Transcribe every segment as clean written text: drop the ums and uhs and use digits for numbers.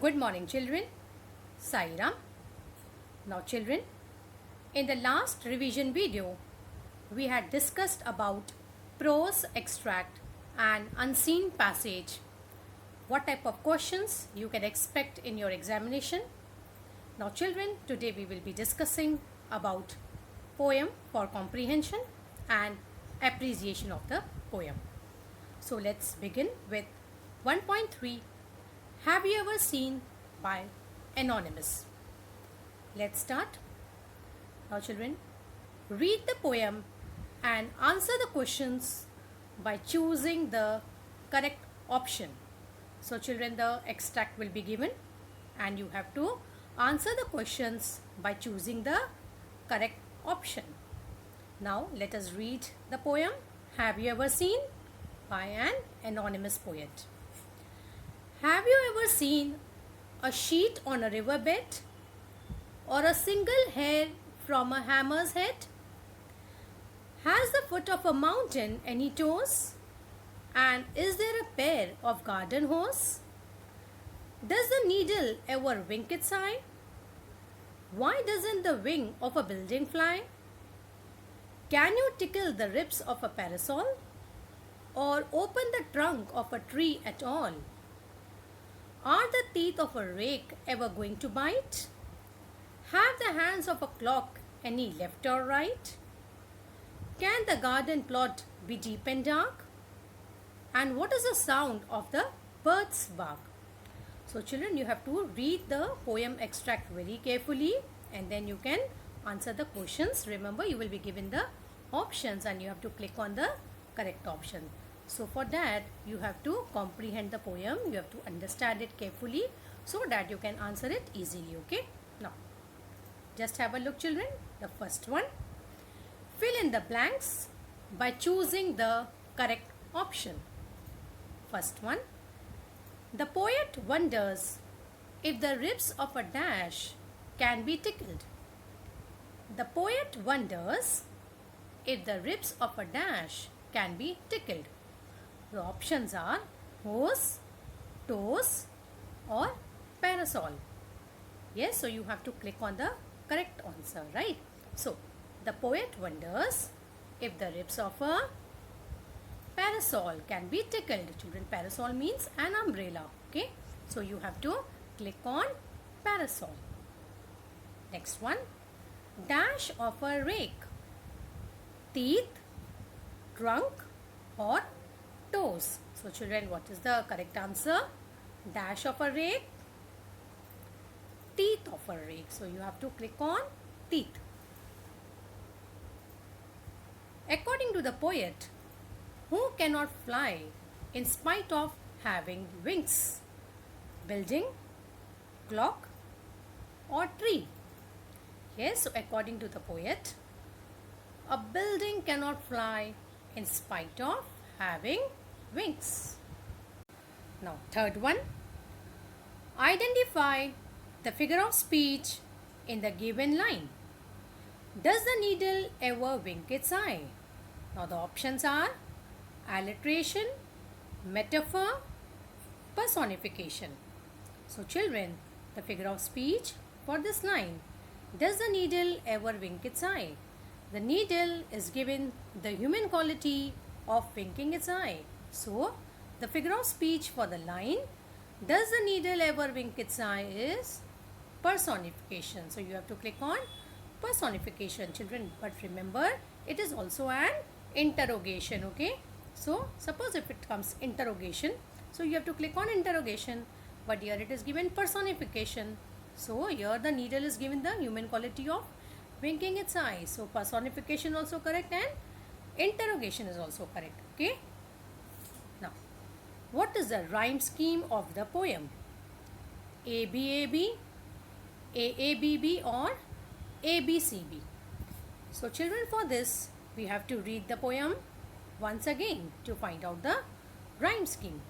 Good morning, children. Sairam. Now, children, in the last revision video, we had discussed about prose extract and unseen passage. What type of questions you can expect in your examination. Now, children, today we will be discussing about poem for comprehension and appreciation of the poem. So, let's begin with 1.3. Have you ever seen by Anonymous? Let's start. Now, children, read the poem and answer the questions by choosing the correct option. So, children, the extract will be given and you have to answer the questions by choosing the correct option. Now, let us read the poem Have You Ever Seen by an anonymous poet. Have you ever seen a sheet on a riverbed or a single hair from a hammer's head? Has the foot of a mountain any toes? And is there a pair of garden hose? Does the needle ever wink its eye? Why doesn't the wing of a building fly? Can you tickle the ribs of a parasol or open the trunk of a tree at all? Are the teeth of a rake ever going to bite? Have the hands of a clock any left or right? Can the garden plot be deep and dark? And what is the sound of the bird's bark? So children, you have to read the poem extract very carefully and then you can answer the questions. Remember, you will be given the options and you have to click on the correct option. So for that, you have to comprehend the poem. You have to understand it carefully so that you can answer it easily. Okay. Now, just have a look, children. The first one. Fill in the blanks by choosing the correct option. First one. The poet wonders if the ribs of a dash can be tickled. The poet wonders if the ribs of a dash can be tickled. The options are hose, toes or parasol. Yes, so you have to click on the correct answer, right? So, the poet wonders if the ribs of a parasol can be tickled. Children, parasol means an umbrella. Okay, so you have to click on parasol. Next one, dash of a rake. Teeth, trunk or toes. So children, what is the correct answer? Dash of a rake, teeth of a rake. So you have to click on teeth. According to the poet, who cannot fly in spite of having wings? Building, clock or tree? Yes, so according to the poet, a building cannot fly in spite of having wings. Now, third one. Identify the figure of speech in the given line. Does the needle ever wink its eye? Now, the options are alliteration, metaphor, personification. So, children, the figure of speech for this line. Does the needle ever wink its eye? The needle is given the human quality of winking its eye. So, the figure of speech for the line, does the needle ever wink its eye, is personification. So, you have to click on personification, children. But remember, it is also an interrogation, okay? So, suppose if it comes interrogation, so you have to click on interrogation. But here it is given personification. So, here the needle is given the human quality of winking its eye. So, personification also correct and interrogation is also correct. Okay. Now, what is the rhyme scheme of the poem? ABAB, AABB or ABCB? So, children, for this, we have to read the poem once again to find out the rhyme scheme.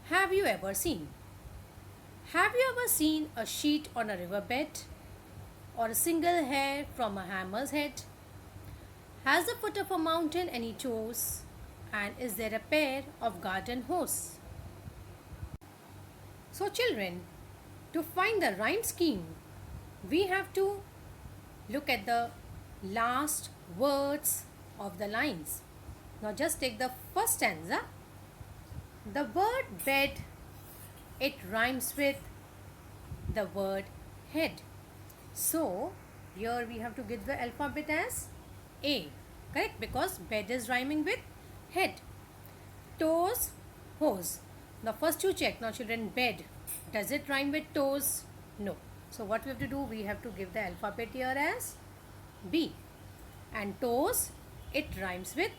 Have you ever seen? Have you ever seen a sheet on a riverbed or a single hair from a hammer's head? Has the foot of a mountain any toes? And is there a pair of garden hose? So children, to find the rhyme scheme, we have to look at the last words of the lines. Now just take the first stanza. The word bed, it rhymes with the word head. So here we have to give the alphabet as A, correct? Because bed is rhyming with head. Toes, hose. Now first you check. Now children, bed, does it rhyme with toes? No. So what we have to do, we have to give the alphabet here as B. And toes, it rhymes with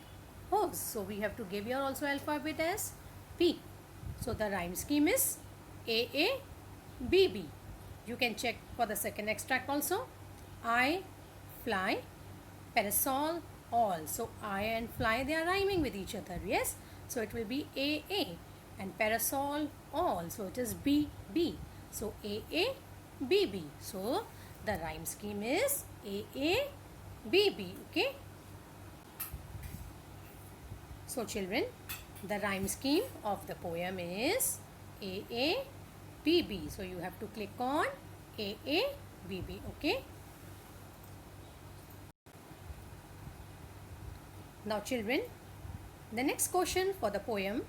hose. So we have to give here also alphabet as P. So the rhyme scheme is AA, BB. You can check for the second extract also. I, fly, parasol, all. So I and fly, they are rhyming with each other. Yes. So it will be AA. And parasol, all. So it is BB. So AA, BB. So the rhyme scheme is AA, BB. Okay. So children, the rhyme scheme of the poem is AA, BB. So you have to click on AA, BB. Okay. Now children, the next question for the poem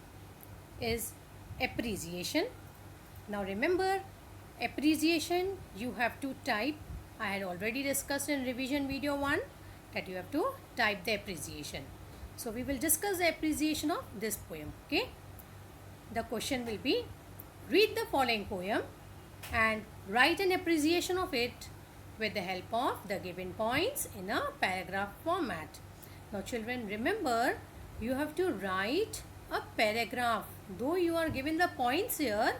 is appreciation. Now remember, appreciation you have to type. I had already discussed in revision video 1 that you have to type the appreciation. So we will discuss the appreciation of this poem. Okay. The question will be, read the following poem and write an appreciation of it with the help of the given points in a paragraph format. Now children, remember, you have to write a paragraph. Though you are given the points here,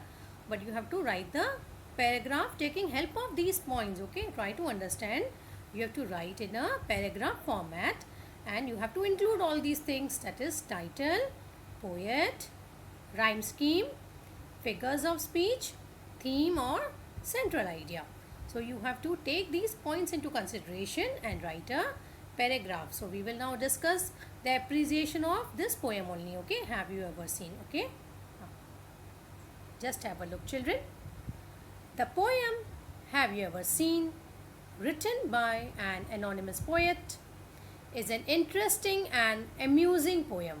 but you have to write the paragraph taking help of these points. Okay, try to understand. You have to write in a paragraph format and you have to include all these things, that is title, poet, rhyme scheme, figures of speech, theme or central idea. So you have to take these points into consideration and write a paragraph. So we will now discuss the appreciation of this poem only. Okay, have you ever seen? Okay, just have a look children. The poem Have You Ever Seen, written by an anonymous poet, is an interesting and amusing poem.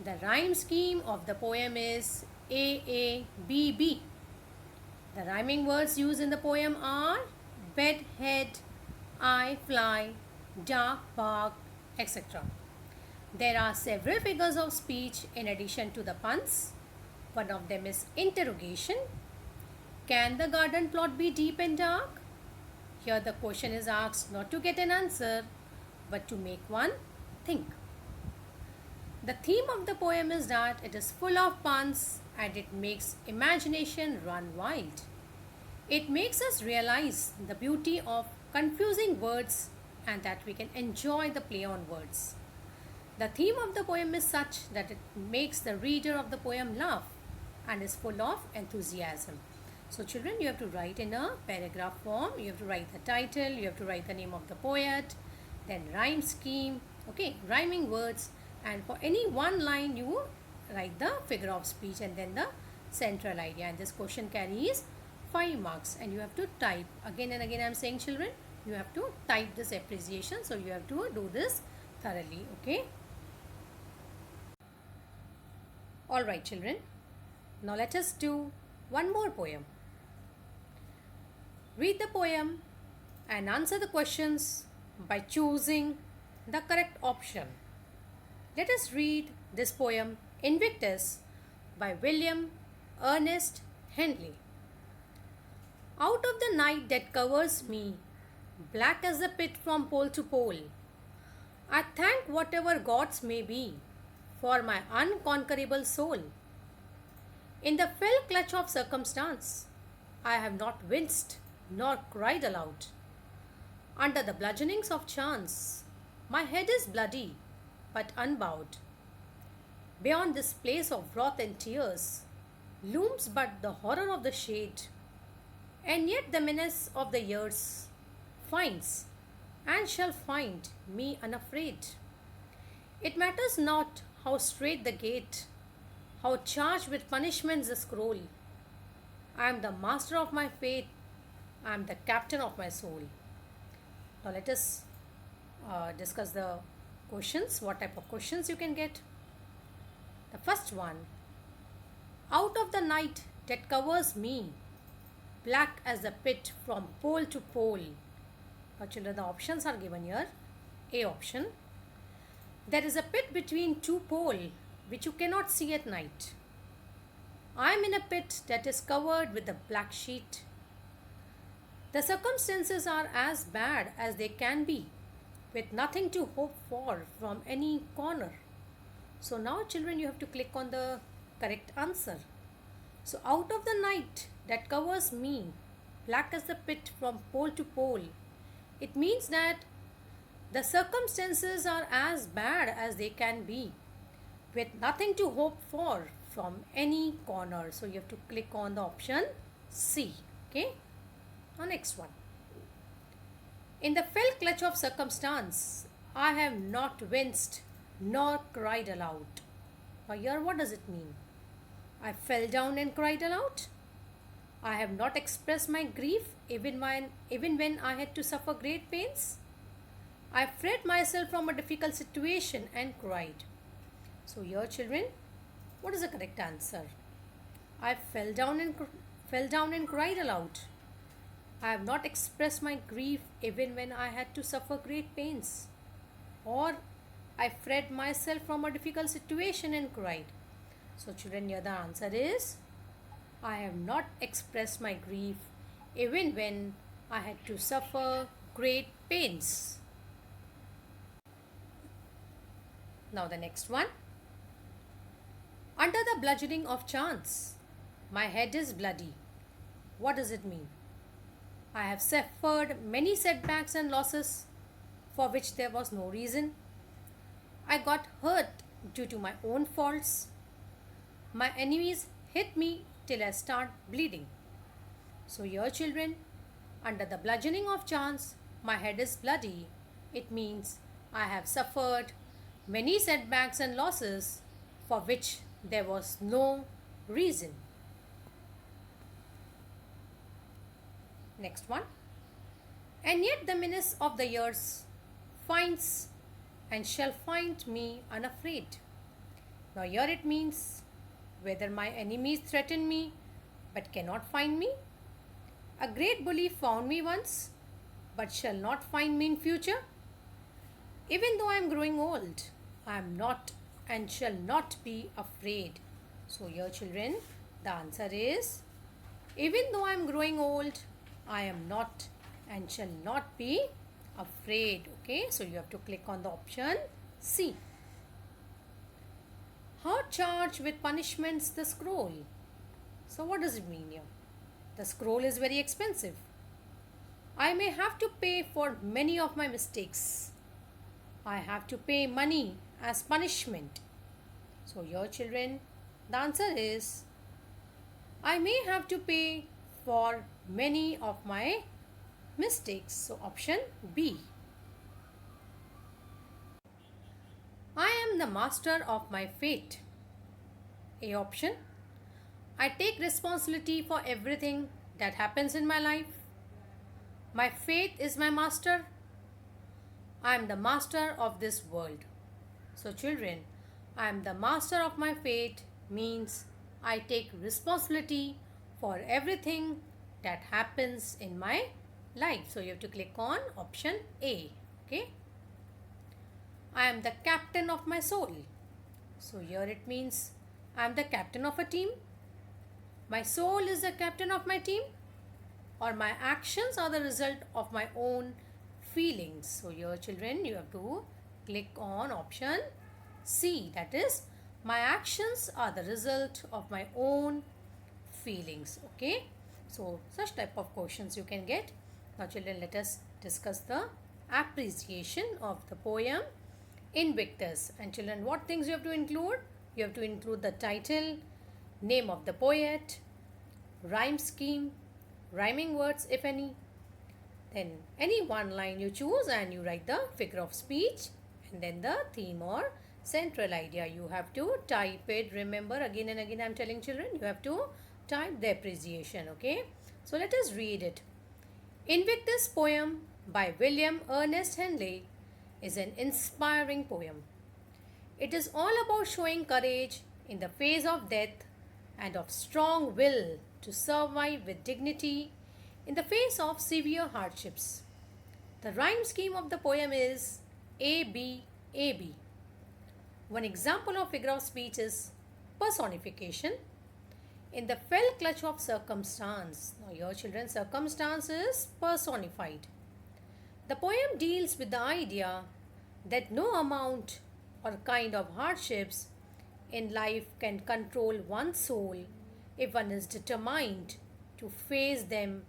The rhyme scheme of the poem is AABB. The rhyming words used in the poem are bed, head, I, fly, dark, bark, etc. There are several figures of speech in addition to the puns. One of them is interrogation. Can the garden plot be deep and dark? Here the question is asked not to get an answer, but to make one think. The theme of the poem is that it is full of puns and it makes imagination run wild. It makes us realize the beauty of confusing words and that we can enjoy the play on words. The theme of the poem is such that it makes the reader of the poem laugh and is full of enthusiasm. So children, you have to write in a paragraph form. You have to write the title, you have to write the name of the poet, then rhyme scheme, okay, rhyming words, and for any one line you write the figure of speech and then the central idea. And this question carries 5 marks and you have to type. Again and again I am saying children, you have to type this appreciation. So you have to do this thoroughly, okay. Alright children, now let us do one more poem. Read the poem and answer the questions by choosing the correct option. Let us read this poem Invictus by William Ernest Henley. Out of the night that covers me, black as the pit from pole to pole, I thank whatever gods may be for my unconquerable soul. In the fell clutch of circumstance, I have not winced nor cried aloud. Under the bludgeonings of chance, my head is bloody but unbowed. Beyond this place of wrath and tears looms but the horror of the shade, and yet the menace of the years finds and shall find me unafraid. It matters not how strait the gate, how charged with punishments the scroll. I am the master of my fate. I am the captain of my soul. Now let us discuss the questions. What type of questions you can get? The first one, out of the night that covers me, black as the pit from pole to pole. Now children, the options are given here. A option, there is a pit between two poles which you cannot see at night. I am in a pit that is covered with a black sheet. The circumstances are as bad as they can be, with nothing to hope for from any corner. So now children, you have to click on the correct answer. So out of the night that covers me, black as the pit from pole to pole, it means that the circumstances are as bad as they can be, with nothing to hope for from any corner. So you have to click on the option C. Okay. Now next one. In the fell clutch of circumstance, I have not winced nor cried aloud. Now here what does it mean? I fell down and cried aloud. I have not expressed my grief even when I had to suffer great pains. I freed myself from a difficult situation and cried. So here children, what is the correct answer? I fell down and cried aloud. I have not expressed my grief even when I had to suffer great pains. Or I freed myself from a difficult situation and cried. So children, here the answer is I have not expressed my grief even when I had to suffer great pains. Now the next one. Under the bludgeoning of chance, my head is bloody. What does it mean? I have suffered many setbacks and losses for which there was no reason. I got hurt due to my own faults. My enemies hit me till I start bleeding. So here children, under the bludgeoning of chance, my head is bloody. It means I have suffered many setbacks and losses for which there was no reason. Next one. And yet the menace of the years finds and shall find me unafraid. Now here it means whether my enemies threaten me but cannot find me. A great bully found me once but shall not find me in future. Even though I am growing old, I am not and shall not be afraid. So here children, the answer is even though I am growing old, I am not and shall not be afraid. Okay, so you have to click on the option C. How charged with punishments the scroll? So what does it mean here? The scroll is very expensive. I may have to pay for many of my mistakes. I have to pay money as punishment. So your children, the answer is I may have to pay for many of my mistakes. So option B. I am the master of my fate. A option. I take responsibility for everything that happens in my life. My fate is my master. I am the master of this world. So children, I am the master of my fate means I take responsibility for everything that happens in my life. So you have to click on option A. Okay. I am the captain of my soul. So here it means I am the captain of a team. My soul is the captain of my team, or my actions are the result of my own feelings. So here children, you have to click on option C. That is, my actions are the result of my own feelings. Okay. So such type of questions you can get. Now children, let us discuss the appreciation of the poem Invictus. And children, what things you have to include? You have to include the title, name of the poet, rhyme scheme, rhyming words if any. Then any one line you choose and you write the figure of speech, and then the theme or central idea. You have to type it. Remember, again and again I am telling children, you have to type the appreciation. Okay, so let us read it. Invictus poem by William Ernest Henley is an inspiring poem. It is all about showing courage in the face of death and of strong will to survive with dignity in the face of severe hardships. The rhyme scheme of the poem is AB AB. One example of figure of speech is personification. In the fell clutch of circumstance. Now, your children's circumstance is personified. The poem deals with the idea that no amount or kind of hardships in life can control one's soul if one is determined to face them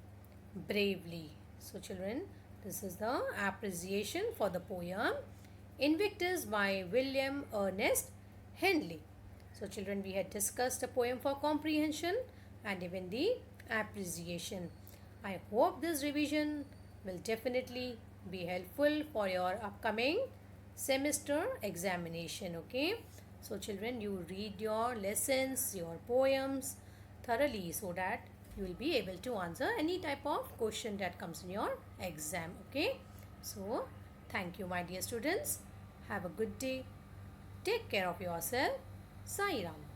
bravely. So, children, this is the appreciation for the poem Invictus by William Ernest Henley. So, children, we had discussed a poem for comprehension and even the appreciation. I hope this revision will definitely be helpful for your upcoming semester examination. Okay, so children, you read your lessons, your poems thoroughly so that you will be able to answer any type of question that comes in your exam. Okay, so thank you, my dear students. Have a good day. Take care of yourself. Sai Ram.